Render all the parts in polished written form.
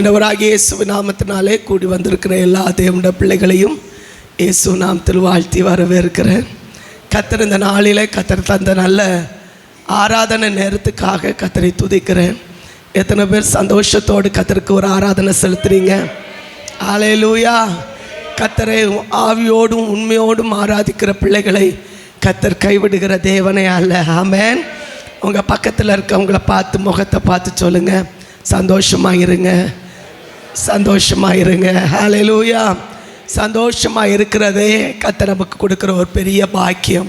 ஆண்டவராகிய இயேசு நாமத்தினாலே கூடி வந்திருக்கிற எல்லா தேவனுடைய பிள்ளைகளையும் இயேசு நாமத்தில் வாழ்த்தி வரவேற்கிறேன். கர்த்தர் இந்த நாளில் கர்த்தர் தந்த நல்ல ஆராதனை நேரத்துக்காக கர்த்தரை துதிக்கிறேன். எத்தனை பேர் சந்தோஷத்தோடு கர்த்தருக்கு ஒரு ஆராதனை செலுத்துறீங்க? ஹல்லேலூயா. கர்த்தரை ஆவியோடும் உண்மையோடும் ஆராதிக்கிற பிள்ளைகளை கர்த்தர் கைவிடுகிற தேவனே அல்ல. ஆமென். உங்கள் பக்கத்தில் இருக்கவங்கள பார்த்து முகத்தை பார்த்து சொல்லுங்கள், சந்தோஷமாக இருங்க, சந்தோஷமாக இருங்க. ஹல்லேலூயா. சந்தோஷமாக இருக்கிறதே கர்த்தர் நமக்கு கொடுக்குற ஒரு பெரிய பாக்கியம்.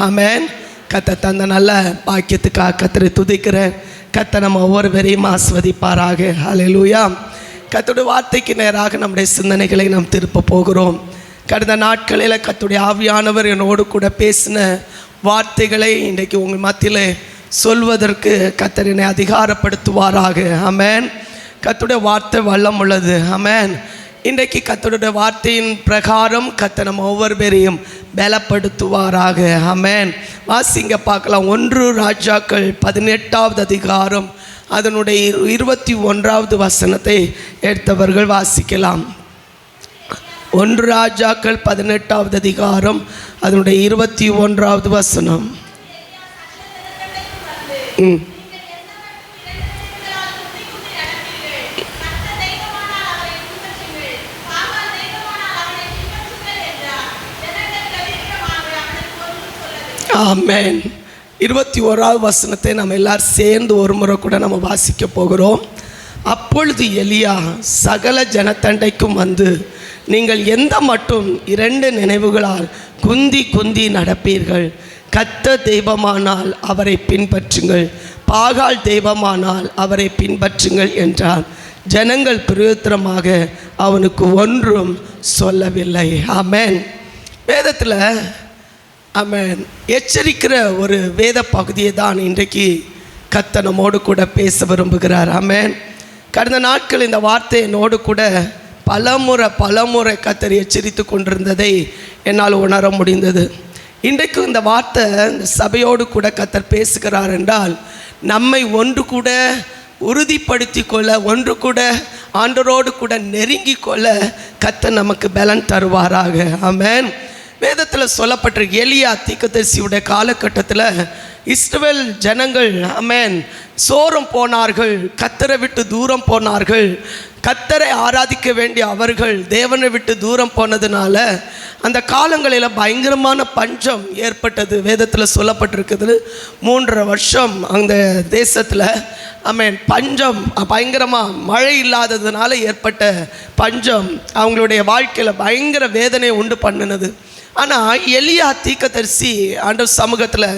ஆமென். கர்த்தர் தந்த நல்ல பாக்கியத்துக்காக கர்த்தரை துதிக்கிறேன். கர்த்தர் நம்ம ஒவ்வொருவரையும் ஆஸ்வதிப்பாராக. ஹல்லேலூயா. கர்த்தருடைய வார்த்தைக்கு நேராக நம்முடைய சிந்தனைகளை நாம் திருப்ப போகிறோம். கடந்த நாட்களில் கர்த்தருடைய ஆவியானவர் என்னோடு கூட பேசின வார்த்தைகளை இன்றைக்கு உங்கள் மத்தியில் சொல்வதற்கு கர்த்தர் என்னை அதிகாரப்படுத்துவாராக. ஆமென். கர்த்தருடைய வார்த்தை வல்லம் உள்ளது. ஆமென். இன்றைக்கு கர்த்தருடைய வார்த்தையின் பிரகாரம் கர்த்தர் நம்ம ஒவ்வொரு பேரையும் பலப்படுத்துவாராக. ஆமென். வாசிங்க பார்க்கலாம். 1 ராஜாக்கள் 18வது அதிகாரம் அதனுடைய 21வது வசனத்தை எடுத்தவர்கள் வாசிக்கலாம். 1 ராஜாக்கள் 18வது அதிகாரம் அதனுடைய 21வது வசனம். ஆமென். 21வது வசனத்தை நம்ம எல்லாரும் சேர்ந்து ஒரு முறை கூட நம்ம வாசிக்க போகிறோம். அப்பொழுது எலியா சகல ஜனத்தண்டைக்கும் வந்து, நீங்கள் எந்த மட்டும் 2 நினைவுகளால் குந்தி குந்தி நடப்பீர்கள்? கர்த்தர் தெய்வமானால் அவரை பின்பற்றுங்கள், பாகால் தெய்வமானால் அவரை பின்பற்றுங்கள் என்றார். ஜனங்கள் பிரயோத்திரமாக அவனுக்கு ஒன்றும் சொல்லவில்லை. ஆமென். வேதத்தில் ஆமென் எச்சரிக்கிற ஒரு வேத பகுதியை தான் இன்றைக்கு கர்த்தர் நம்மோடு கூட பேச விரும்புகிறார். ஆமென். கடந்த நாட்கள் இந்த வார்த்தை என்னோடு கூட பலமுறை கர்த்தர் எச்சரித்து கொண்டிருந்ததை என்னால் உணர முடிந்தது. இன்றைக்கு இந்த வார்த்தை இந்த சபையோடு கூட கர்த்தர் பேசுகிறார் என்றால், நம்மை ஒன்று கூட உறுதிப்படுத்தி கொள்ள, ஒன்று கூட ஆண்டவரோடு கூட நெருங்கி கொள்ள கர்த்தர் நமக்கு பலன் தருவாராக. ஆமென். வேதத்தில் சொல்லப்பட்ட எலியா தீர்க்கதரிசியுடைய காலகட்டத்தில் இஸ்ரவேல் ஜனங்கள் ஆமென் சோரம் போனார்கள், கர்த்தரை விட்டு தூரம் போனார்கள். கர்த்தரை ஆராதிக்க வேண்டிய அவர்கள் தேவனை விட்டு தூரம் போனதுனால அந்த காலங்களில் பயங்கரமான பஞ்சம் ஏற்பட்டது. வேதத்தில் சொல்லப்பட்டிருக்குது. 3.5 வருஷம் அந்த தேசத்தில் ஆமென் பஞ்சம், பயங்கரமாக மழை இல்லாததுனால ஏற்பட்ட பஞ்சம் அவங்களுடைய வாழ்க்கையில் பயங்கர வேதனை உண்டு பண்ணினது. ஆனால் எலியா தீர்க்கதரிசி ஆண்டவர் சமூகத்தில்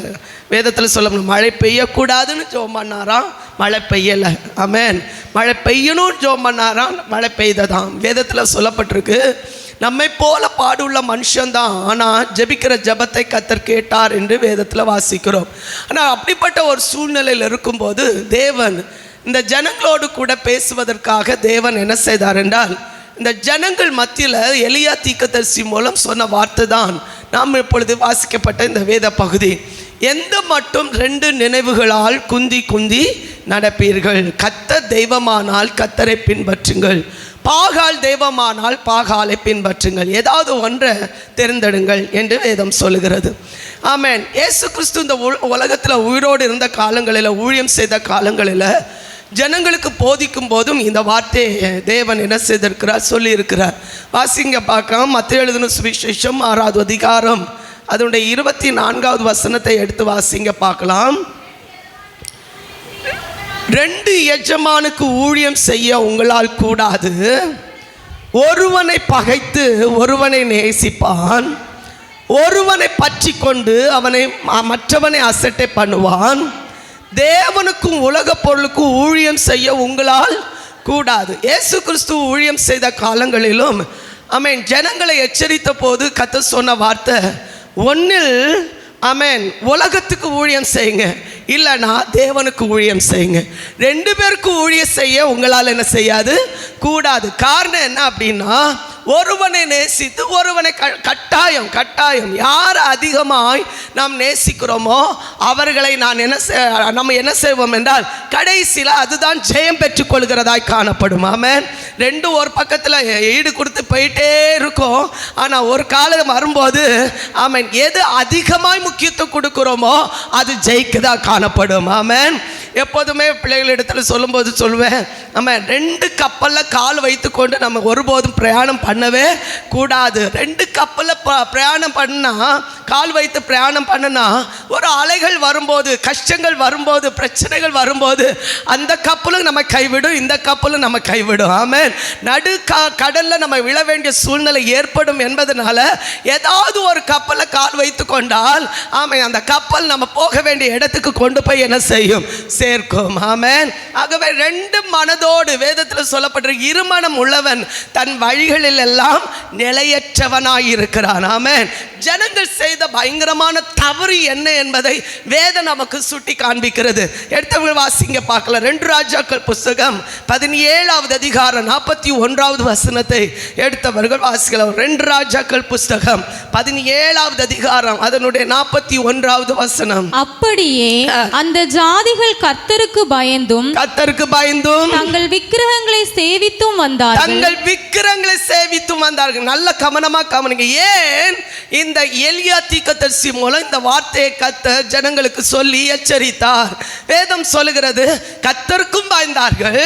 வேதத்தில் சொல்லணும், மழை பெய்யக்கூடாதுன்னு ஜெபம் பண்ணாராம், மழை பெய்யலை. ஆமென். மழை பெய்யணும்னு ஜெபம் பண்ணாராம், மழை பெய்ததான். வேதத்தில் சொல்லப்பட்டிருக்கு. நம்மை போல பாடுள்ள மனுஷன்தான், ஆனால் ஜெபிக்கிற ஜெபத்தை கர்த்தர் கேட்டார் என்று வேதத்தில் வாசிக்கிறோம். ஆனால் அப்படிப்பட்ட ஒரு சூழ்நிலையில் இருக்கும்போது தேவன் இந்த ஜனங்களோடு கூட பேசுவதற்காக தேவன் என்ன செய்தார் என்றால், இந்த ஜனங்கள் மத்தியில் எலியா தீர்க்கதரிசி மூலம் சொன்ன வார்த்தை தான் நாம் இப்பொழுது வாசிக்கப்பட்ட இந்த வேத பகுதி. எந்த மட்டும் 2 நினைவுகளால் குந்தி குந்தி நடப்பீர்கள்? கர்த்தர் தெய்வமானால் கர்த்தரை பின்பற்றுங்கள், பாகால் தெய்வமானால் பாகாலை பின்பற்றுங்கள். ஏதாவது ஒன்றை தேர்ந்தெடுங்கள் என்று வேதம் சொல்லுகிறது. ஆமென். இயேசு கிறிஸ்து இந்த உலகத்தில் உயிரோடு இருந்த காலங்களில், ஊழியம் செய்த காலங்களில் ஜனங்களுக்கு போதிக்கும் போதும் இந்த வார்த்தையை தேவன் என்ன செய்திருக்கிறார், சொல்லியிருக்கிறார். வாசிங்க பார்க்கலாம். மத்தேயு எழுதின சுவிசேஷம் 6வது அதிகாரம் அதனுடைய 24வது வசனத்தை எடுத்து வாசிங்க பார்க்கலாம். 2 எஜமானுக்கு ஊழியம் செய்ய உங்களால் கூடாது. ஒருவனை பகைத்து ஒருவனை நேசிப்பான், ஒருவனை பற்றி கொண்டு மற்றவனை அசட்டை பண்ணுவான். தேவனுக்கும் உலக பொருளுக்கும் ஊழியம் செய்ய உங்களால் கூடாது. இயேசு கிறிஸ்து ஊழியம் செய்த காலங்களிலும் ஆமென் ஜனங்களை எச்சரித்த போது கர்த்தர் சொன்ன வார்த்தை, ஒன்னில் ஆமென் உலகத்துக்கு ஊழியம் செய்யுங்க, இல்லைனா தேவனுக்கு ஊழியம் செய்யுங்க. 2 பேருக்கு ஊழியம் செய்ய உங்களால் என்ன செய்யாது, கூடாது. காரணம் என்ன அப்படின்னா, ஒருவனை நேசித்து ஒருவனை கட்டாயம் யார் அதிகமாய் நாம் நேசிக்கிறோமோ அவர்களை நம்ம என்ன செய்வோம் என்றால் கடைசியில் அதுதான் ஜெயம் பெற்றுக் கொள்கிறதாய் காணப்படும். ஆமென். ரெண்டும் ஒரு பக்கத்தில் ஈடு கொடுத்து போயிட்டே இருக்கும். ஆனால் ஒரு காலம் வரும்போது ஆமென், எது அதிகமாய் முக்கியத்துவம் கொடுக்கிறோமோ அது ஜெயிக்கதா காணப்படும். ஆமென். எப்போதுமே பிள்ளைகளிடத்தில் சொல்லும்போது சொல்லுவேன், நம்ம 2 கப்பலில் கால் வைத்துக்கொண்டு நம்ம ஒருபோதும் பிரயாணம் பண்ணவே கூடாது. 2 கப்பலில் பிரயாணம் பண்ணால், கால் வைத்து பிரயாணம் பண்ணினா, ஒரு அலைகள் வரும்போது, கஷ்டங்கள் வரும்போது, பிரச்சனைகள் வரும்போது அந்த கப்பலும் நம்ம கைவிடும், இந்த கப்பலும் நம்ம கைவிடும். ஆமென். நடு கடலில் நம்ம விழ வேண்டிய சூழ்நிலை ஏற்படும் என்பதனால ஏதாவது ஒரு கப்பலில் கால் வைத்து கொண்டால் ஆமென், அந்த கப்பல் நம்ம போக வேண்டிய இடத்துக்கு கொண்டு போய் என்ன செய்யும்? சேர்க்கும். ஆமென். ஆகவே 2 மனதோடு வேதத்தில் சொல்லப்பட்டிருக்க, இருமனம் உள்ளவன் தன் வழிகளில் எல்லாம் நிலையற்றவனாயிருக்கிறான். ஆமென். ஜனங்கள் செய்த பயங்கரமான தவறு என்ன என்பதை வேதம் நமக்கு சுட்டி காண்பிக்கிறது. எடுத்தவங்க வாசிங்க பார்க்கலாம். 2 ராஜாக்கள் புஸ்தகம் 17வது அதிகாரம் 41வது வசனத்தை எடுத்தவர்கள் வாசிக்கலாம். 2 ராஜாக்கள் புஸ்தகம் 17வது அதிகாரம் அதனுடைய 41வது வசனம். அப்படியே அந்த ஜாதிகள் கர்த்தருக்கு பயந்தும் தங்கள் விக்கிரகங்களை சேவித்தும் வந்தார்கள். நல்ல கவனமா கவனிங்க. ஏன் இந்த எலியா தீர்க்கதரிசி மூலம் இந்த வார்த்தையை கர்த்தர் ஜனங்களுக்கு சொல்லி எச்சரித்தார்? வேதம் சொல்லுகிறது, கர்த்தருக்கும் பயந்தார்கள்,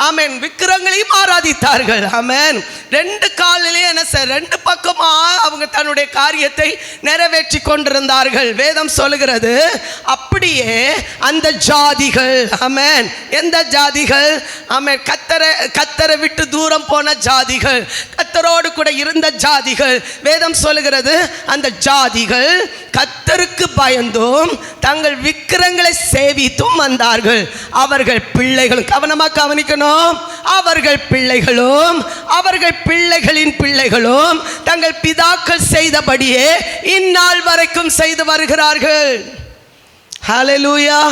ஆமென், விக்கிரகங்களையும் ஆராதித்தார்கள். ஆமென். 2 காலிலே என்ன சார், 2 பக்கமா அவங்க தன்னுடைய காரியத்தை நிறைவேற்றி கொண்டிருந்தார்கள். வேதம் சொல்லுகிறது, அப்படியே அந்த ஜாதிகள், ஆமென், எந்த ஜாதிகள்? ஆமென், கர்த்தரை விட்டு தூரம் போன ஜாதிகள், கர்த்தரோடு கூட இருந்த ஜாதிகள். வேதம் சொல்லுகிறது, அந்த ஜாதிகள் கர்த்தருக்கு பயந்தும் தங்கள் விக்கிரகங்களை சேவித்தும் வந்தார்கள். அவர்கள் பிள்ளைகளும், கவனமா கவனிக்கணும், அவர்கள் பிள்ளைகளும் அவர்கள் பிள்ளைகளின் பிள்ளைகளும் தங்கள் பிதாக்கள் செய்தபடியே இந்நாள் வரைக்கும் செய்து வருகிறார்கள். ஹல்லேலூயா.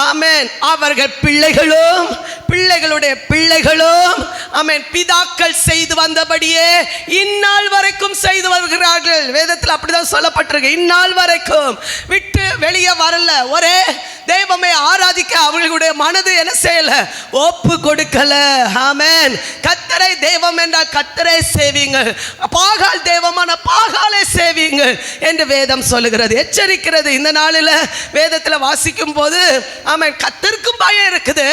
ஆமென். அவர்கள் பிள்ளைகளும் பிள்ளைகளுடைய பிள்ளைகளும் ஆமென் பிதாக்கள் செய்து வந்தபடியே இந்நாள் வரைக்கும் செய்து வருகிறார்கள். வேதத்தில் அப்படிதான் சொல்லப்பட்டிருக்கு. இந்நாள் வரைக்கும் விட்டு வெளியே வரல. ஒரே தெய்வமே ஆராதிக்க அவர்களுடைய மனது என்ன செய்யல, ஒப்பு கொடுக்கல. ஆமென். கர்த்தரை தெய்வம் என்றால் கர்த்தரை சேவிங்கள், பாகால் தெய்வமான பாகாலை சேவிங்கள் என்று வேதம் சொல்லுகிறது, எச்சரிக்கிறது. இந்த நாளில் வேதத்தில் வாசிக்கும் போது ஆமென், கர்த்தருக்கும் பயம் இருக்குது,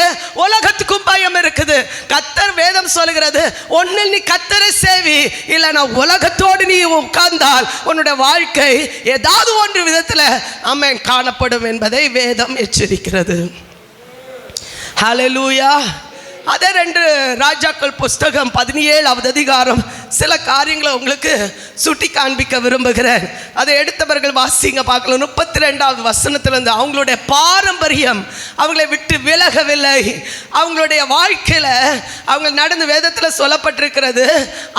உலகத்துக்கும் பயம் இருக்குது. கர்த்தர் வேதம் சொல்லுகிறது, ஒன்னில் நீ கர்த்தரை சேவி, இல்லைனா உலகத்தோடு நீ உட்கார்ந்தால் உன்னுடைய வாழ்க்கை ஏதாவது ஒன்று விதத்தில் ஆமென் காணப்படும் என்பதை வேதம் எச்சரிக்கிறது. ஹல்லேலூயா. அதே 2 ராஜாக்கள் புஸ்தகம் 17வது அதிகாரம் சில காரியங்களை உங்களுக்கு சுட்டி காண்பிக்க விரும்புகிறேன். அதை எடுத்தவர்கள் வாசிங்க பார்க்கலாம். 32வது வசனத்திலிருந்து, அவங்களுடைய பாரம்பரியம் அவங்களை விட்டு விலகவில்லை. அவங்களுடைய வாழ்க்கையில் அவங்க நடந்து, வேதத்தில் சொல்லப்பட்டிருக்கிறது,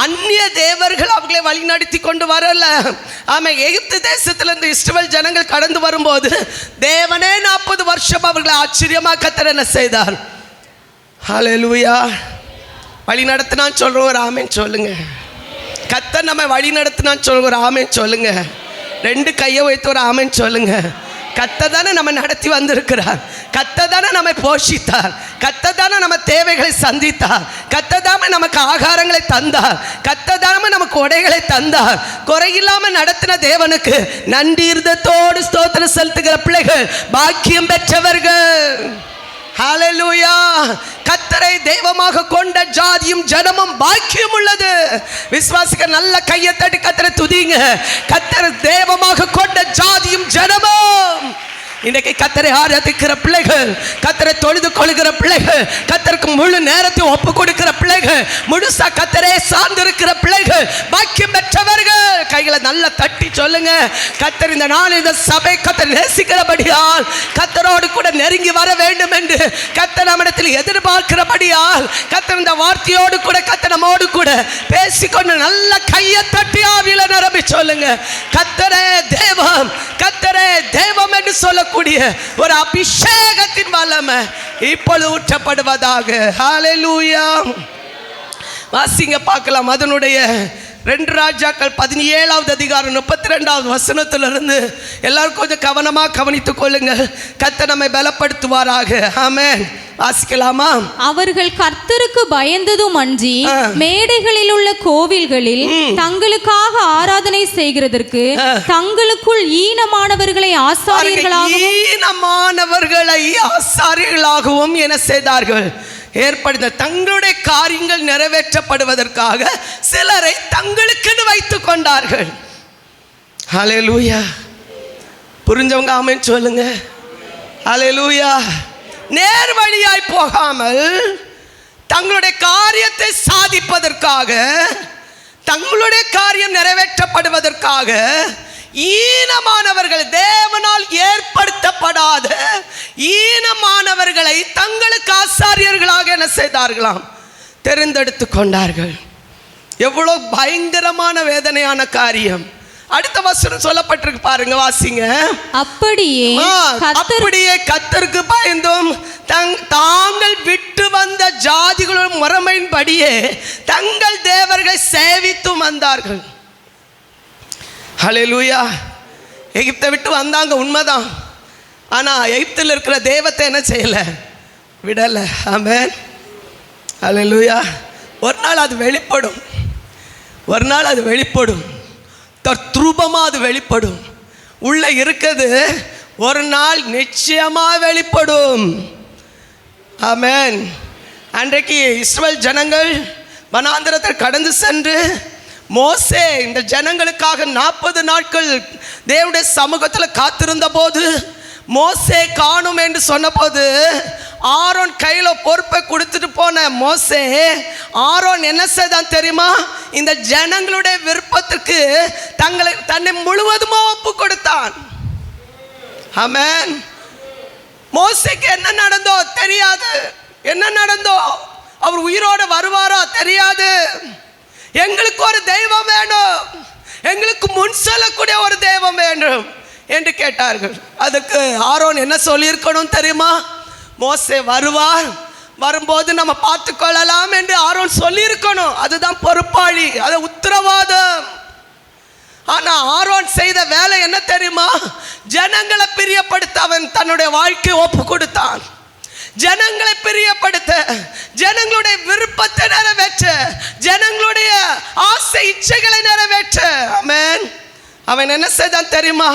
அந்நிய தேவர்கள் அவங்களை வழிநடத்தி கொண்டு வரல. ஆமாம், எகிப்து தேசத்திலிருந்து இஸ்ரவேல் ஜனங்கள் கடந்து வரும்போது தேவனே 40 வருஷம் அவர்களை ஆச்சரியமாக கர்த்தர் என்ன செய்தார்? ஹல்லேலூயா. வழி நடத்தினான்னு சொல்கிறோம், ஒரு ஆமென் சொல்லுங்க. கர்த்தர் நம்ம வழி நடத்தினான்னு சொல்கிற ஒரு ஆமென் சொல்லுங்க. 2 கையை வைத்து ஒரு ஆமென் சொல்லுங்க. கர்த்தர் தானே நம்ம நடத்தி வந்திருக்கிறார், கர்த்தர் தானே நம்மை போஷித்தார், கர்த்தர் தானே நம்ம தேவைகளை சந்தித்தார், கர்த்தர் தானே நமக்கு ஆகாரங்களை தந்தார், கர்த்தர் தானே நமக்கு உடைகளை தந்தார். குறையில்லாமல் நடத்தின தேவனுக்கு நன்றி இருதத்தோடு ஸ்தோத்திரம் செலுத்துகிற பிள்ளைகள் பாக்கியம் பெற்றவர்கள். ஹல்லேலூயா. கர்த்தரை தெய்வமாக கொண்ட ஜாதியும் ஜனமும் பாக்கியம் உள்ளது. விசுவாசிக்க நல்ல கையை தட்டி கர்த்தரை துதிங்க. கர்த்தரை தெய்வமாக கொண்ட ஜாதியும் ஜனமும். இன்றைக்கு கர்த்தரை ஆராதிக்கிற பிள்ளைகள், கர்த்தரை தொழுது கொள்கிற பிள்ளைகள், கர்த்தருக்கு முழு நேரத்தை ஒப்பு கொடுக்கிற பிள்ளைகள், முழுசா கர்த்தரை சார்ந்திருக்கிற பிள்ளைகள் பாக்கியம் பெற்றவர்கள். கைகளை நல்லா தட்டி சொல்லுங்க. கர்த்தர் இந்த நாள் இந்த சபை கர்த்தர் நேசிக்கிறபடியால், கர்த்தரோடு கூட நெருங்கி வர வேண்டும் என்று கர்த்தர் நம்மிடத்தில் எதிர்பார்க்கிறபடியால், கர்த்தர் இந்த வார்த்தையோடு கூட கர்த்தர் நம்மோடு கூட பேசிக்கொண்டு நல்ல கையை தட்டி ஆவியில நிரம்பி சொல்லுங்க. கர்த்தரே தேவம், கர்த்தரே தேவம் என்று சொல்லக்கூடிய ஒரு அபிஷேகத்தின் வல்லமை இப்பொழுது ஊற்றப்படுவதாக. ஹல்லேலூயா. வாசிங்க பார்க்கலாம். அதனுடைய 2 ராஜாக்கள் 17வது அதிகாரம் 32வது வசனத்திலிருந்து எல்லாரும் கொஞ்சம் கவனமாக கவனித்துக் கொள்ளுங்கள். கர்த்தர் நம்மை பலப்படுத்துவாராக. ஆமென். வாசிக்கலாமா? அவர்கள் கர்த்தருக்கு பயந்ததும் அன்றி மேடைகளில் உள்ள கோவில்களில் தங்களுக்காக ஆராதனை செய்கிறதற்கு தங்களுக்குள் ஈனமானவர்களை ஆசாரியர்களாகவும் என்ன செய்தார்கள்? ஏற்படுத்த தங்களுடைய காரியங்கள் நிறைவேற்றப்படுவதற்காக சிலரை தங்களுக்குன்னு வைத்துக் கொண்டார்கள். ஹல்லேலூயா. புரிஞ்சவங்க ஆமென் சொல்லுங்க. ஹல்லேலூயா. நேர் வழியாய் போகாமல் தங்களுடைய காரியத்தை சாதிப்பதற்காக, தங்களுடைய காரியம் நிறைவேற்றப்படுவதற்காக ஈனமானவர்கள், தேவனால் ஏற்படுத்தப்படாத ஈனமானவர்களை தங்களுக்கு ஆசாரியர்களாக என்ன செய்தார்களாம்? தெரிந்தெடுத்து கொண்டார்கள். எவ்வளவு பயங்கரமான வேதனையான காரியம். அடுத்த வசனம் சொல்லப்பட்டிருக்கு பாருங்க, வாசிங்க. அப்படியே கர்த்தருக்கு பயந்தும் தாங்கள் விட்டு வந்த ஜாதிகளும் முறைமையின்படியே தங்கள் தேவர்களை சேவித்தும் வந்தார்கள். ஹல்லேலூயா. எகிப்தை விட்டு வந்தாங்க, உண்மைதான். ஆனால் எகிப்தில் இருக்கிற தெய்வத்தை என்ன செய்யலை? விடலை. ஆமென். ஹல்லேலூயா. ஒரு நாள் அது வெளிப்படும், ஒரு நாள் அது வெளிப்படும், தத்ரூபமாக அது வெளிப்படும். உள்ளே இருக்குது ஒரு நாள் நிச்சயமாக வெளிப்படும். ஆமென். அன்றைக்கு இஸ்ரவேல் ஜனங்கள் வனாந்திரத்தில் கடந்து சென்று மோசே இந்த ஜனங்களுக்காக 40 நாட்கள் தேவனுடைய சமூகத்தில் காத்திருந்த போது மோசே காணும் என்று சொன்னபோது ஆரோன் கையில் பொறுப்பை கொடுத்துட்டு போன மோசே, ஆரோன் என்ன செய்தான் தெரியுமா? இந்த ஜனங்களுடைய விருப்பத்துக்கு தன்னை முழுவதுமா ஒப்பு கொடுத்தான். ஆமென். மோசேக்கு என்ன நடந்தோ தெரியாது, என்ன நடந்தோ, அவர் உயிரோடு வருவாரா தெரியாது. எங்களுக்கு ஒரு தெய்வம் வேணும், எங்களுக்கு முன் செல்லக்கூடிய ஒரு தெய்வம் வேண்டும் என்று கேட்டார்கள். அதுக்கு ஆரோன் என்ன சொல்லியிருக்கணும் தெரியுமா? மோசே வருவார், வரும்போது நம்ம பார்த்து கொள்ளலாம் என்று ஆரோன் சொல்லியிருக்கணும். அதுதான் பொறுப்பாளி, அது உத்தரவாதம். ஆனால் ஆரோன் செய்த வேலை என்ன தெரியுமா? ஜனங்களை பிரியப்படுத்த அவன் தன்னுடைய வாழ்க்கையை ஒப்பு கொடுத்தான். ஜனங்களை பிரியப்படுத்த, ஜனங்களுடைய விருப்பத்தை நிறைவேற்ற, ஜனங்களுடைய ஆசை இச்சைகளை நிறைவேற்ற. ஆமென். அவன் என்ன செய்தான் தெரியுமா?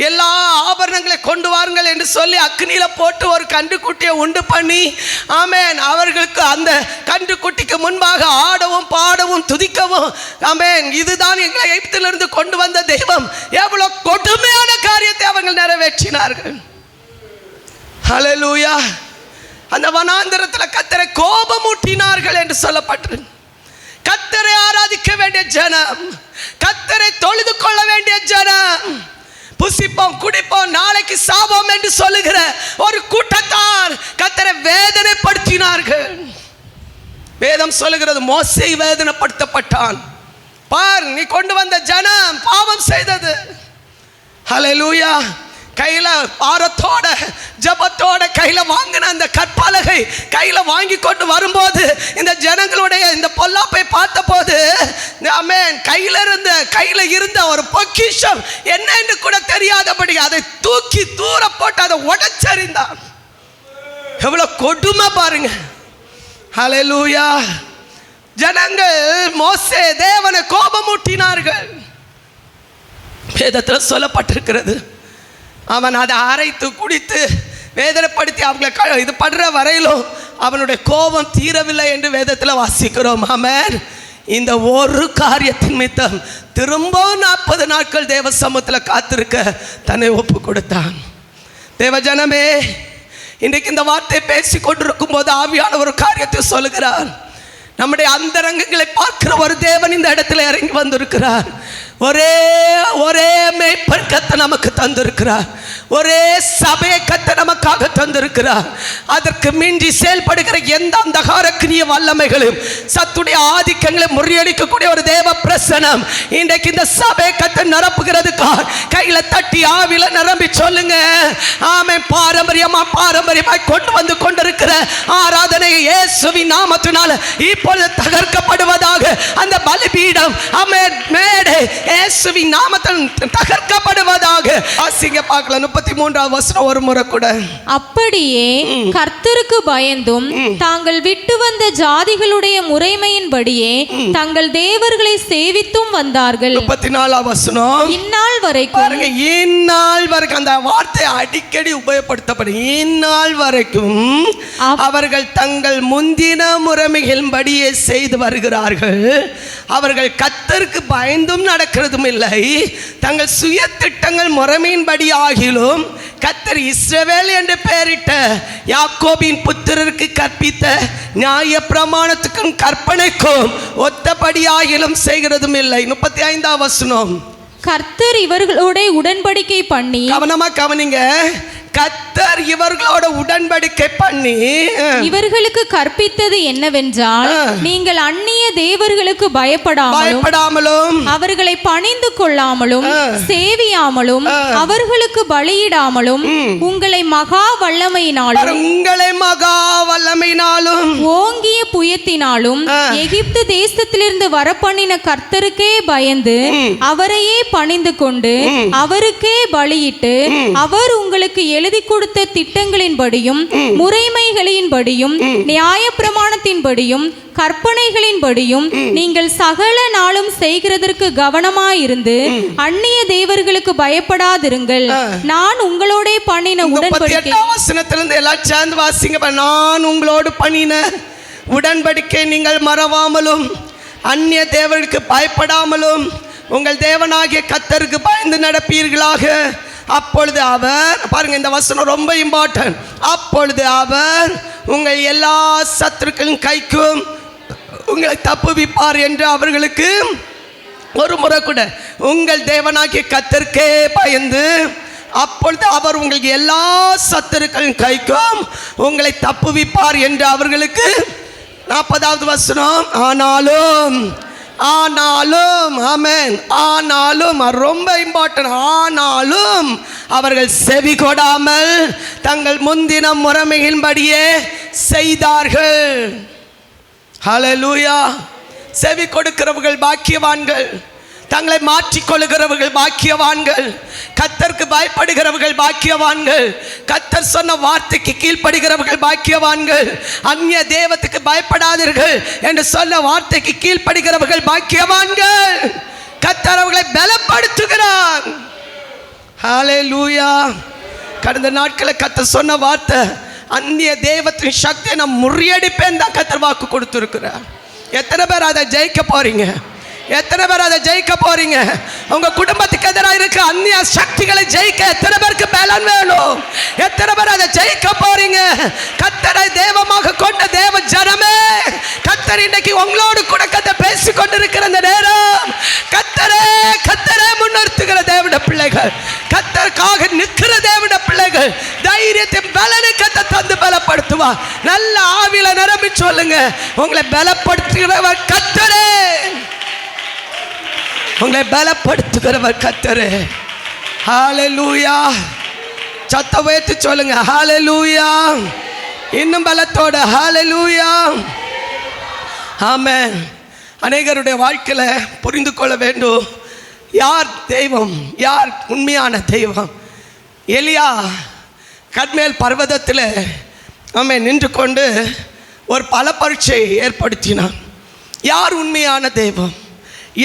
எல்லா ஆபரணங்களை கொண்டு வாருங்கள் என்று சொல்லி அக்னியில போட்டு ஒரு கன்றுக்குட்டியை உண்டு பண்ணி, ஆமென், அவர்களுக்கு அந்த கன்றுக்குட்டிக்கு முன்பாக ஆடவும் பாடவும் துதிக்கவும், ஆமென், இதுதான் எங்களை எகிப்திலிருந்து கொண்டு வந்த தெய்வம். எவ்வளவு கொடுமையான காரியத்தை அவர்கள் நிறைவேற்றினார்கள். ஹல்லேலூயா. அந்த வனாந்திரத்தில் கர்த்தரை கோபமூட்டினார்கள் என்று சொல்லப்பட்டிருக்கு. கர்த்தரை ஆராதிக்க வேண்டிய ஜனம், கர்த்தரை தொழுது கொள்ள வேண்டிய ஜனம், புசிப்போம் குடிப்போம் நாளைக்கு சாவோம் என்று சொல்லுகிற ஒரு கூட்டத்தார் கர்த்தரை வேதனைப்படுத்தினார்கள். வேதம் சொல்லுகிறது மோசே வேதனைப்படுத்தப்பட்டான். பார், நீ கொண்டு வந்த ஜனம் பாவம் செய்தது. ஹல்லேலூயா. கையில் பாரத்தோட ஜபத்தோட கையில் வாங்கின அந்த கற்பலகை கையில் வாங்கி கொண்டு வரும்போது இந்த ஜனங்களுடைய இந்த பொல்லாப்பை பார்த்த போது, ஆமென், கையில் இருந்த ஒரு பொக்கிஷம் என்ன என்று கூட தெரியாதபடி அதை தூக்கி தூர போட்டு அதை உடைச்சறிந்தான். எவ்வளவு கொடுமை பாருங்க. ஹல்லேலூயா. ஜனங்கள் மோசே தேவனை கோபமூட்டினார்கள். வேதத்தில் சொல்லப்பட்டிருக்கிறது, அவன் அதை அரைத்து குடித்து வேதனைப்படுத்தி அவங்களை இது படுற வரையிலும் அவனுடைய கோபம் தீரவில்லை என்று வேதத்தில் வாசிக்கிறோம். ஆமென். இந்த ஒரு காரியத்தின் நிமித்தம் திரும்பவும் 40 நாட்கள் தேவ சமூகத்தில் காத்திருக்க தன்னை ஒப்பு கொடுத்தான். தேவ ஜனமே, இன்றைக்கு இந்த வார்த்தை பேசி கொண்டிருக்கும் போது ஆவியான ஒரு காரியத்தை சொல்லுகிறார். நம்முடைய அந்தரங்கங்களை பார்க்கிற ஒரு தேவன் இந்த இடத்துல இறங்கி வந்திருக்கிறார். ஒரே மேய்ப்பர் கர்த்தர் நமக்கு தந்திருக்கிறார். ஒரே சபையை கர்த்தர் நமக்காக தந்திருக்கிறார். அதற்கு மிஞ்சி செயல்படுகிற எந்த அந்தகார கிரிய வல்லமைகளும் சத்துடைய ஆதிக்கங்களை முறியடிக்கக்கூடிய ஒரு தேவ பிரசனம் இன்றைக்கு இந்த சபையை கர்த்தர் நிரப்புகிறதுக்கா கையில தட்டி ஆவில நிரம்பி சொல்லுங்க. ஆமென். பாரம்பரியமாய் கொண்டு வந்து கொண்டிருக்கிற ஆராதனை இயேசுவின் நாமத்தினால இப்பொழுது தகர்க்கப்படுவதாக. அந்த பலிபீடம் ஆமென் மேடை இயேசுவின் நாமத்தில் தகர்க்கப்படுவதாக. ஆசிங்க பார்க்கலாம் 33வது வசனம் ஒரு முறை கூட. அப்படியே கர்த்தருக்கு பயந்தும் தாங்கள் விட்டு வந்த ஜாதிகளுடைய முறைமையின்படியே தங்கள் தேவர்களை சேவித்தும் வந்தார்கள். 34வது வசனம். இந்நாள் வரைக்கும் பாருங்க, இந்நாள் வரைக்கும் அந்த வார்த்தை அடிக்கடி உபயோகப்படுத்தப்படும். இந்நாள் வரைக்கும் அவர்கள் தங்கள் முந்தின முறைமைகளின்படியே செய்து வருகிறார்கள். அவர்கள் கர்த்தருக்கு பயந்தும் நடக்கிறதும் இல்லை, தங்கள் சுய திட்டங்கள் முறைமையின்படி ஆகிலும் கர்த்தர் இஸ்ரவேல் என்று பெயரிட்ட யாக்கோபின் புத்திரருக்கு கற்பித்த நியாய பிரமாணத்துக்கும் கற்பனைக்கும் ஒத்தபடியாகிலும் செய்கிறதும் இல்லை. 35வது வசனம். கர்த்தர் இவர்களோட உடன்படிக்கை பண்ணி, கவனமா கவனிங்க, கர்த்தர் இவர்களோட உடன்படிக்கை பண்ணி இவர்களுக்கு கற்பித்தது என்னவென்றால், நீங்கள் அந்நிய தேவர்களுக்கு பயப்படாமலும் அவர்களை பணிந்து கொள்ளாமலும் சேவியாமலும் அவர்களுக்கு பலியிடாமலும் உங்களை மகா வல்லமையினாலும் ஓங்கிய புயத்தினாலும் எகிப்து தேசத்திலிருந்து வரப்பண்ணின கர்த்தருக்கே பயந்து அவரையே பணிந்து கொண்டு அவருக்கே பலியிட்டு அவர் உங்களுக்கு எழுதி கொடுத்த திட்டங்களின்படியும் முறைமைகளின்படியும் நியாய பிரமாணத்தின்படியும் கற்பனைகளின்படியும் நீங்கள் சகல நாளும் செய்கிறதற்கு கவனமாயிருந்து அந்நிய தேவர்களுக்கு பயப்படாதிருங்கள். நான் உங்களோட பண்ணின உடன்படிக்கை. வசனத்திலிருந்து எல்லாம் சேர்ந்து வாசிங்க. நான் உங்களோடு பண்ணின உடன்படிக்கை நீங்கள் மறவாமலும் அந்நிய தேவர்களுக்கு பயப்படாமலும் உங்கள் தேவனாகிய கர்த்தருக்கு பயந்து நடப்பீர்களாக. அப்பொழுது அவர், பாருங்க இந்த வசனம் ரொம்ப இம்பார்ட்டன்ட், அப்பொழுது அவர் உங்கள் எல்லா சத்துருக்களின் கைக்கும் உங்களை தப்புவிப்பார் என்று அவர்களுக்கு ஒரு முறை கூட உங்கள் தேவனாகிய கர்த்தருக்கே பயந்து, அப்பொழுது அவர் உங்களுக்கு எல்லா சத்துருக்களின் கைக்கும் உங்களை தப்புவிப்பார் என்று அவர்களுக்கு. 40வது வசனம். ஆனாலும் ஆமென், ஆனாலும் ரொம்ப இம்பார்ட்டன்ட், ஆனாலும் அவர்கள் செவி கொடாமல் தங்கள் முந்தின முறைமையின்படியே செய்தார்கள். ஹல்லேலூயா. செவி கொடுக்கிறவர்கள் பாக்கியவான்கள், தங்களை மாற்றிக்கொள்கிறவர்கள் பாக்கியவான்கள், கர்த்தருக்கு பயப்படுகிறவர்கள் பாக்கியவான்கள், கர்த்தர் சொன்ன வார்த்தைக்கு கீழ்ப்படுகிறவர்கள் பாக்கியவான்கள், அந்நிய தேவத்துக்கு பயப்படாதீர்கள் என்று சொன்ன வார்த்தைக்கு கீழ்ப்படுகிறவர்கள் பாக்கியவான்கள். கர்த்தர் அவர்களை பலப்படுத்துகிறார். ஹல்லேலூயா. கடந்த நாட்களில் கர்த்தர் சொன்ன வார்த்தை, அந்நிய தேவத்தின் சக்தியை நான் முறியடிப்பேன் தான் கர்த்தர் வாக்கு கொடுத்திருக்கிறார். எத்தனை பேர் அதை ஜெயிக்க போறீங்க? எத்தனை பேர் அதை ஜெயிக்க போறீங்க? உங்க குடும்பத்துக்கு எதிராக இருக்க அந்நிய சக்திகளை ஜெயிக்க எத்தனை பேருக்கு பலன் வேணும்? எத்தனை பேர் அதை ஜெயிக்க போறீங்க? கர்த்தரை தேவமாக கொண்ட தேவ ஜனமே, கர்த்தர் இன்னைக்கு உங்களோடு கூட கர்த்தர் பேசிக் கொண்டிருக்கிற இந்த நேரம், கர்த்தரே முன்னிறுத்துகிற தேவனுடைய பிள்ளைகள், கர்த்தருக்காக நிற்கிற தேவனுடைய பிள்ளைகள், தைரியத்தின் பலனை கர்த்தர் தந்து பலப்படுத்துவார். நல்ல ஆவில நிரம்பி சொல்லுங்க, உங்களை பலப்படுத்துகிறவர் கர்த்தரே, உங்களை பலப்படுத்துகிறவர் கர்த்தரே. ஹல்லேலூயா. சத்தம் உயர்த்தி சொல்லுங்க, ஹல்லேலூயா. இன்னும் பலத்தோட ஹல்லேலூயா. ஆமென். அநேகருடைய வாழ்க்கையில் புரிந்து கொள்ள வேண்டும், யார் தெய்வம், யார் உண்மையான தெய்வம். எலியா கர்மேல் பர்வதத்தில் ஆமென் நின்று கொண்டு ஒரு பல பரீட்சை ஏற்படுத்தினான். யார் உண்மையான தெய்வம்,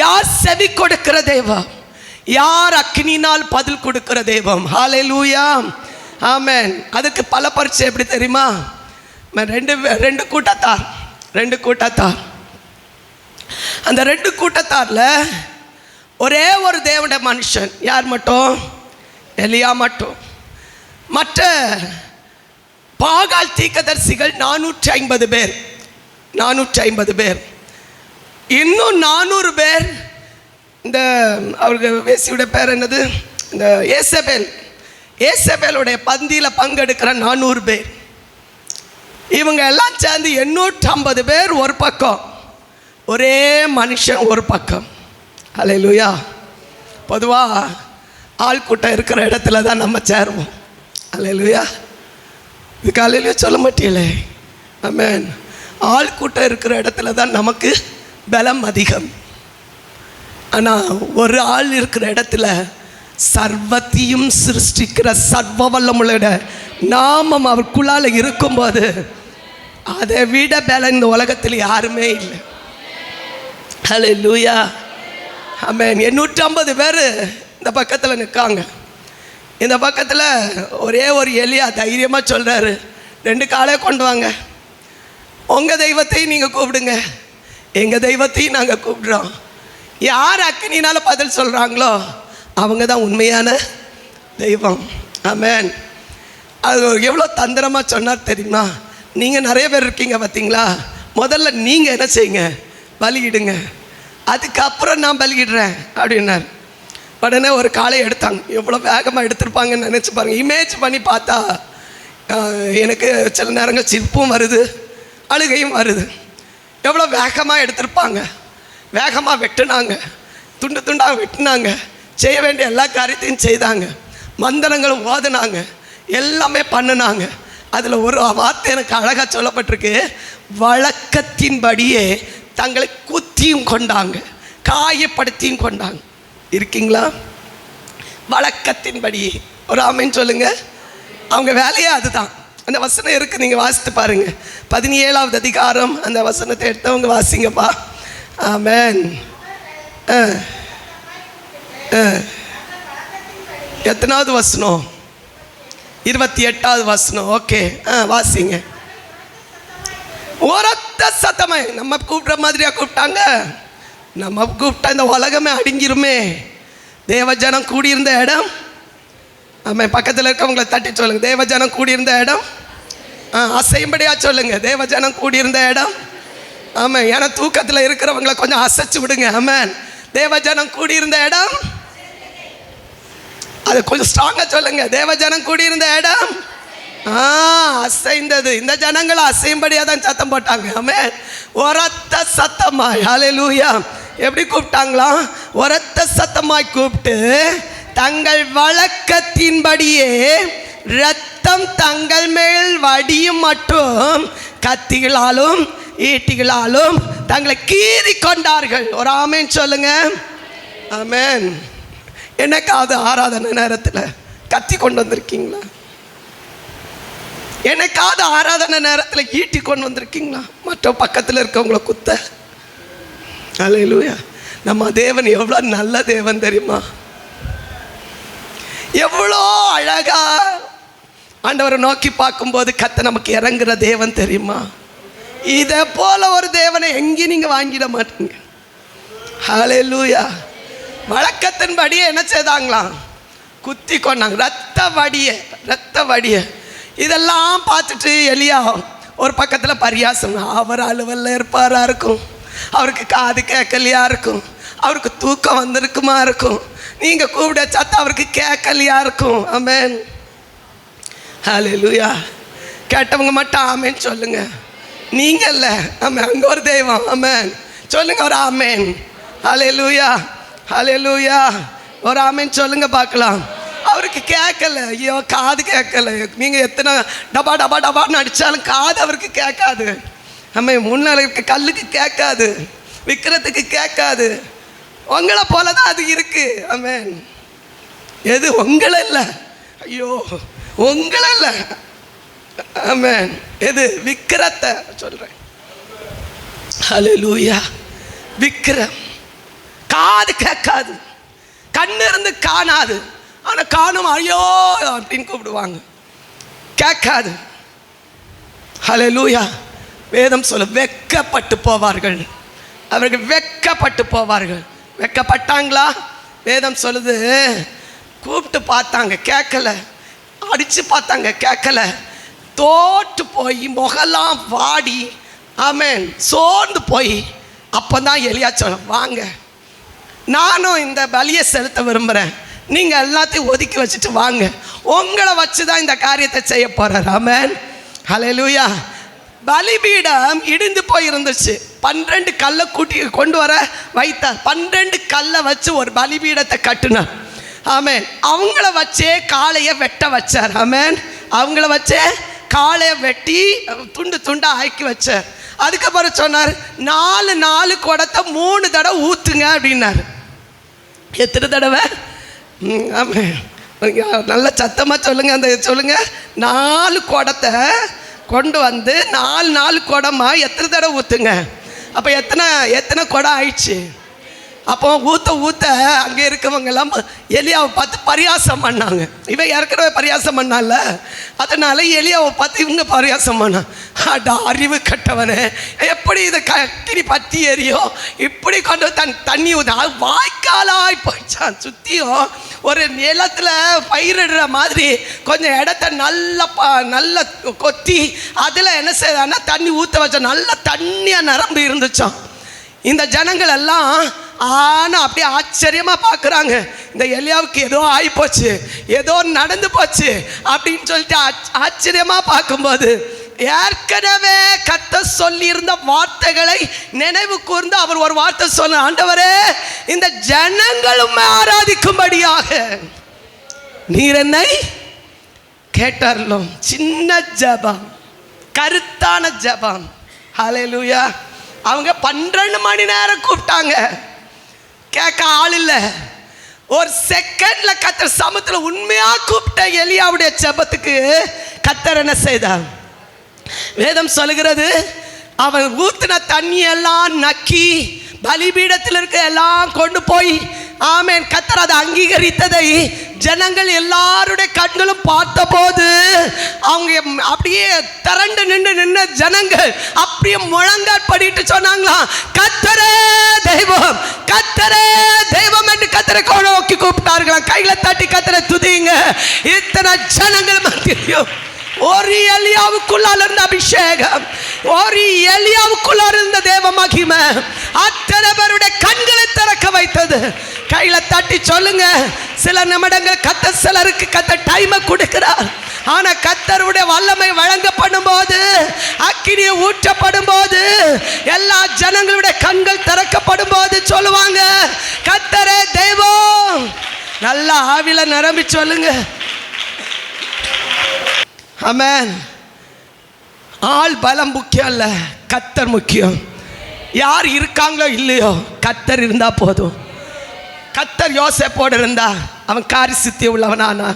யார் செவி கொடுக்கிற தெய்வம், யார் அக்கினினால் பதில் கொடுக்கிற தெய்வம். ஹல்லேலூயா. ஆமென். அதுக்கு பல பரீட்சை எப்படி தெரியுமா? ரெண்டு கூட்டத்தார். அந்த ரெண்டு கூட்டத்தார்ல ஒரே ஒரு தேவனுடைய மனுஷன். யார் மட்டும்? எலியா மட்டும். மற்ற பாகால் தீர்க்கதரிசிகள் 450 பேர். இன்னும் 400 பேர், இந்த அவருக்கு வேசியுடைய பேர் என்னது, இந்த ஏசபேலுடைய பந்தியில் பங்கெடுக்கிற 400 பேர், இவங்க எல்லாம் சேர்ந்து 850 பேர் ஒரு பக்கம், ஒரே மனுஷன் ஒரு பக்கம். அல்லேலூயா. பொதுவாக ஆள் கூட்டம் இருக்கிற இடத்துல தான் நம்ம சேருவோம். அல்லேலூயா. இது காலையிலே சொல்ல மாட்டீங்களே. ஆமென். ஆள் கூட்டம் இருக்கிற இடத்துல தான் நமக்கு பலம் அதிகம். ஆனால் ஒரு ஆள் இருக்கிற இடத்துல சர்வத்தையும் சிருஷ்டிக்கிற சர்வ வல்லமுள்ள நாமம் அவருக்குள்ளால இருக்கும்போது அதை விட பலம் இந்த உலகத்தில் யாருமே இல்லை. அல்லேலூயா. ஆமென். 850 பேர் இந்த பக்கத்தில் நிற்காங்க. இந்த பக்கத்தில் ஒரே ஒரு எலியா தைரியமாக சொல்கிறாரு, 2 காலே கொண்டு வாங்க, உங்கள் தெய்வத்தையும் நீங்கள் கூப்பிடுங்க, எங்கள் தெய்வத்தையும் நாங்கள் கூப்பிடுறோம். யார் அக்கினினால பதில் சொல்கிறாங்களோ அவங்க தான் உண்மையான தெய்வம். ஆமென். அது எவ்வளோ தந்திரமாக சொன்னார் தெரியுமா? நீங்கள் நிறைய பேர் இருக்கீங்க பார்த்தீங்களா, முதல்ல நீங்கள் என்ன செய்யுங்க, பலியிடுங்க, அதுக்கப்புறம் நான் பலியிடுறேன் அப்படின்னார். உடனே ஒரு காலை எடுத்தாங்க. எவ்வளோ வேகமாக எடுத்திருப்பாங்கன்னு நினச்சி பாருங்கள். இமேஜ் பண்ணி பார்த்தா எனக்கு சில நேரங்கள் சிரிப்பும் வருது, அழுகையும் வருது. எவ்வளோ வேகமாக எடுத்திருப்பாங்க. வேகமாக வெட்டினாங்க, துண்டு துண்டாக வெட்டினாங்க, செய்ய வேண்டிய எல்லா காரியத்தையும் செய்தாங்க, மந்திரங்களும் ஓதுனாங்க, எல்லாமே பண்ணினாங்க. அதில் ஒரு வார்த்தை எனக்கு அழகாக சொல்லப்பட்டிருக்கு, வழக்கத்தின்படியே தங்களை குத்தியும் கொண்டாங்க, காயப்படுத்தியும் கொண்டாங்க. இருக்கீங்களா? வழக்கத்தின்படி ஒரு ஆமென் சொல்லுங்க. அவங்க வேலையே அதுதான். அந்த வசனம் இருக்குது, நீங்கள் வாசித்து பாருங்கள். 17வது அதிகாரம் அந்த வசனத்தை எடுத்தவங்க வாசிங்கப்பா. ஆமென். எத்தனாவது வசனம்? 28வது வசனம். ஓகே, வாசிங்க. ஒரத்த சத்தமே. நம்ம கூப்பிட்ற மாதிரியா கூப்பிட்டாங்க? நம்ம கூப்பிட்டா இந்த உலகமே அடங்கிருமே. தேவஜனம் கூடியிருந்த இடம். ஆமாம், பக்கத்தில் இருக்கவங்களை தட்டி சொல்லுங்க, தேவஜனம் கூடியிருந்த இடம். அசையும்படியா சொல்லுங்க, தேவஜனம் கூடியிருந்த இடம். ஆமாம், ஏன்னா தூக்கத்தில் இருக்கிறவங்களை கொஞ்சம் அசைச்சு விடுங்க. ஆமாம், தேவஜனம் கூடியிருந்த இடம். அது கொஞ்சம் ஸ்ட்ராங்காக சொல்லுங்க, தேவஜனம் கூடியிருந்த இடம் அசைந்தது. இந்த ஜனங்களை அசையும்படியாக தான் சத்தம் போட்டாங்க. ஆமென். ஒரத்த சத்தமாய். ஹல்லேலூயா. எப்படி கூப்பிட்டாங்களாம்? ஒரத்த சத்தமாய் கூப்பிட்டு தங்கள் வழக்கத்தின்படியே இரத்தம் தங்கள் மேல் வடியும் மட்டும் கத்திகளாலும் ஈட்டிகளாலும் தங்களை கீறி கொண்டார்கள். ஒரு ஆமென் சொல்லுங்க. ஆமென். என்னைக்காவது ஆராதனை நேரத்தில் கத்தி கொண்டு வந்திருக்கீங்களா? என்னைக்காவது ஆராதனை நேரத்தில் ஈட்டி கொண்டு வந்திருக்கீங்களா? மற்ற பக்கத்தில் இருக்கவங்களை குத்த. அல்லேலூயா. நம்ம தேவன் எவ்வளோ நல்ல தேவன் தெரியுமா? எவ்வளோ அழகா ஆண்டவரை நோக்கி பார்க்கும்போது கத்த நமக்கு இறங்குற தேவன் தெரியுமா? இதை போல ஒரு தேவனை எங்கேயும் நீங்கள் வாங்கிட மாட்டீங்க. ஹல்லேலூயா. வழக்கத்தின்படியே என்ன செய்தாங்களாம்? குத்தி கொண்டாங்க. ரத்த வடிய. இதெல்லாம் பார்த்துட்டு எலியா ஒரு பக்கத்தில் பரியாசம். அவர் அலுவலில் இருப்பாரா இருக்கும், அவருக்கு காது கேட்கலையா இருக்கும், அவருக்கு தூக்கம் வந்திருக்குமா இருக்கும், நீங்கள் கூப்பிட சத்தம் அவருக்கு கேட்கலையா இருக்கும். ஆமென். ஹல்லேலூயா. கேட்டவங்க மட்டும் ஆமென் சொல்லுங்க. நீங்கள் இல்லை, ஆமென். அங்கே ஒரு தெய்வம். ஆமென் சொல்லுங்க. ஒரு ஆமென். ஹல்லேலூயா. ஹல்லேலூயா. ஒரு ஆமென் சொல்லுங்க பார்க்கலாம். அவருக்கு கேட்கல. ஐயோ, காது கேட்கல. நீங்கள் எத்தனை டபா டபா டபான்னு அடித்தாலும் காது அவருக்கு கேட்காது. ஆமென். முன்னால் இருக்க கல்லுக்கு கேட்காது, விற்கிறதுக்கு கேட்காது. உங்களை போல தான் அது இருக்கு. ஆமென். எது உங்களை இல்லை, ஐயோ உங்களை இல்லை. ஆமென். எது விக்கிரத்தை சொல்கிறேன். ஹல்லேலூயா. விக்கிரம். காது கேட்காது, கண்ணு இருந்து காணாது, ஆனால் காணும். ஐயோ அப்படின்னு கூப்பிடுவாங்க, கேட்காது. ஹல்லேலூயா. வேதம் சொல்ல வெட்கப்பட்டு போவார்கள். அவர்கள் வெட்கப்பட்டு போவார்கள். வெட்கப்பட்டாங்களா? வேதம் சொல்லுது, கூப்பிட்டு பார்த்தாங்க கேட்கல, அடித்து பார்த்தாங்க கேட்கல, தோற்று போய் முகலாம் வாடி, ஆமென், சோர்ந்து போய் அப்போ தான் எலியா சொல்ல, வாங்க நானும் இந்த பலியை செலுத்த விரும்புகிறேன், நீங்கள் எல்லாத்தையும் ஒதுக்கி வச்சுட்டு வாங்க, உங்களை வச்சு தான் இந்த காரியத்தை செய்ய போகிறார். ஆமென், ஹல்லேலூயா. பலிபீடம் இடிந்து போயிருந்துச்சு. 12 கல்லை கூட்டி கொண்டு வர வைத்தார். 12 கல்லை வச்சு ஒரு பலிபீடத்தை கட்டினார். ஆமென். அவங்கள வச்சே காளையை வெட்ட வச்சார். ஆமென். அவங்கள வச்சே காளையை வெட்டி துண்டு துண்டா ஆக்கி வச்சார். அதுக்கப்புறம் சொன்னார், 4 குடத்தை 3 தடவை ஊற்றுங்க அப்படின்னாரு. எத்தனை தடவை? ஆமாம், நல்ல சத்தமாக சொல்லுங்க. அந்த சொல்லுங்க, 4 குடத்தை கொண்டு வந்து 4 குடமா எத்தனை தடவை ஊற்றுங்க. அப்போ எத்தனை குடம் ஆயிடுச்சு? அப்போ ஊற்ற அங்கே இருக்கவங்கெல்லாம் எலியாவை பார்த்து பரியாசம் பண்ணாங்க. இவன் ஏற்கனவே பரியாசம் பண்ணால, அதனால எலியாவை பார்த்து இவங்க பரியாசம் பண்ணான். அறிவு கட்டவனே, எப்படி இதை கிரி பற்றி எரியோ இப்படி கொண்டு தண்ணி ஊற்ற வாய்க்காலாய் போயிடுச்சான். சுற்றியும் ஒரு நிலத்தில் பயிரிடுற மாதிரி கொஞ்சம் இடத்த நல்லா கொத்தி அதில் என்ன செய்தான்னா தண்ணி ஊற்ற வச்சா நல்ல தண்ணியாக நிரம்பி இருந்துச்சான். இந்த ஜனங்கள் எல்லாம் ஆனால் அப்படியே ஆச்சரியமாக பார்க்குறாங்க. இந்த எலியாவுக்கு ஏதோ ஆகிப்போச்சு, ஏதோ நடந்து போச்சு அப்படின்னு சொல்லிட்டு ஆச்சரியமாக பார்க்கும்போது ஏற்கனவே கர்த்தர் சொல்லியிருந்த வார்த்தைகளை நினைவு கூர்ந்து அவர் ஒரு வார்த்தை சொன்ன, ஆண்டவரே இந்த ஜனங்களும் ஆராதிக்கும்படியாக நீர் என்னை கேட்டாரலும். சின்ன ஜெபம், கருத்தான ஜெபம். ஹல்லேலூயா. அவங்க 12 மணி நேரம் கூப்பிட்டாங்க, கேட்க ஆள் இல்லை. ஒரு செகண்ட்ல கர்த்தர் சமத்துல உண்மையா கூப்பிட்ட எலியாவுடைய ஜெபத்துக்கு கர்த்தர் என்ன செய்தார்? வேதம் சொல்லுகிறது, அவன் ஊத்தின தண்ணி எல்லாம் நக்கி பலிபீடத்தில் இருக்க எல்லாம் கொண்டு போய், ஆமென், கர்த்தர் அதை அங்கீகரித்ததை ஜனங்கள் எல்லாருடைய கண்களும் பார்த்தபோது அவங்க அப்படியே திரண்டு நின்று ஜனங்கள் அப்படியே முழங்கால் படிட்டு சொன்னாங்களாம், கர்த்தரே தெய்வம், கர்த்தரே தெய்வம் என்று கர்த்தரை நோக்கி கூப்பிட்டார்களாம். கையில தட்டி கர்த்தரை துதிங்க. இத்தனை ஜனங்கள் மத்தியிலும் ஒரு எலியாவுக்குள்ளால் இருந்த அபிஷேகம், ஒரு எலியாவுக்குள்ளால் இருந்த தேவ மகிமை அத்தனை பேருடைய கண்களை திறக்க வைத்தது. கையில தட்டி சொல்லுங்க. சில நிமிடங்கள் கர்த்தர் சிலருக்கு கர்த்தர் டைமை கொடுக்கிறார். ஆனா கர்த்தருடைய வல்லமை வழங்கப்படும் போது, அக்கினியை ஊற்றப்படும் போது, எல்லா ஜனங்களுடைய கண்கள் திறக்கப்படும் போது சொல்லுவாங்க, கர்த்தரே தெய்வம். நல்ல ஆவில நிரம்பி சொல்லுங்க. ஆமென். ஆள் பலம் முக்கியம் இல்லை, கர்த்தர் முக்கியம். யார் இருக்காங்களோ இல்லையோ கர்த்தர் இருந்தா போதும். கர்த்தர் யோசேப்போடு இருந்தா அவன் காரி சித்தி உள்ளவனானா.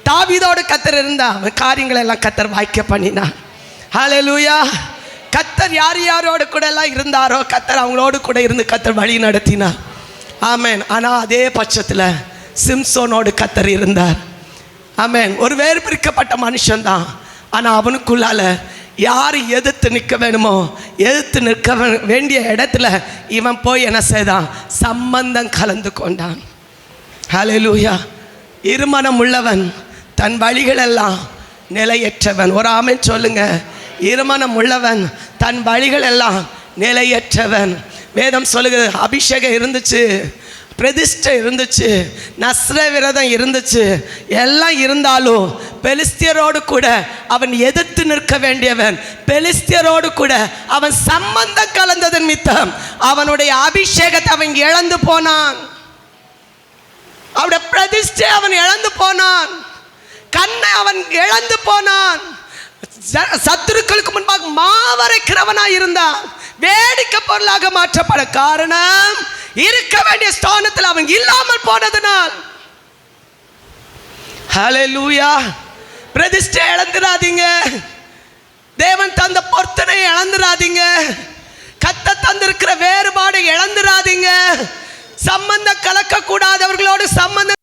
தாவீதோடு கர்த்தர் இருந்தா அவன் காரியங்களை எல்லாம் கர்த்தர் வாய்க்க பண்ணினான். ஹல்லேலூயா. கர்த்தர் யாரோடு கூட எல்லாம் இருந்தாரோ கர்த்தர் அவங்களோடு கூட இருந்து கர்த்தர் வழி நடத்தினார். ஆமென். ஆனால் அதே பட்சத்தில் சிம்சோனோடு கர்த்தர் இருந்தார். ஆமென். ஒரு வேறு பிரிக்கப்பட்ட மனுஷன்தான், ஆனால் அவனுக்குள்ளால யார் எதிர்த்து நிற்க வேணுமோ எதிர்த்து நிற்க வேண்டிய இடத்துல இவன் போய் என்ன செய்தான்? சம்பந்தம் கலந்து கொண்டான். ஹல்லேலூயா. இருமனம் உள்ளவன் தன் வழிகளெல்லாம் நிலையற்றவன். ஒரு ஆமென் சொல்லுங்க. இருமனம் உள்ளவன் தன் வழிகளெல்லாம் நிலையற்றவன். வேதம் சொல்லுகிறது, அபிஷேகம் இருந்துச்சு, பிரதிஷ்டை இருந்துச்சு, நஸ்ர விரதம் இருந்துச்சு, எல்லாம் இருந்தாலும் பெலிஸ்தியரோடு கூட அவன் எதிர்த்து நிற்க வேண்டியவன். பெலிஸ்தியரோடு கூட அவன் சம்பந்தம் கலந்ததன் மித்தம் அவனுடைய அபிஷேகத்தை அவன் இழந்து போனான். அவனுடைய பிரதிஷ்டை அவன் இழந்து போனான். கண்ணை அவன் இழந்து போனான். சத்துருக்களுக்கு முன்பாக மாவரைக்கிறவனாய் இருந்தான். வேடிக்கை பொருளாக மாற்றப்பட காரணம் இருக்க வேண்டிய ஸ்தானத்தில் அவன் இல்லாமல் போனதனால். ஹல்லேலூயா. பிரதிஷ்டை இழந்துடாதீங்க. தேவன் தந்த பொருத்தனை இழந்துடாதீங்க. கர்த்தர் தந்திருக்கிற வேறுபாடு இழந்துடாதீங்க. சம்பந்தம் கலக்க கூடாதவர்களோடு சம்பந்தம்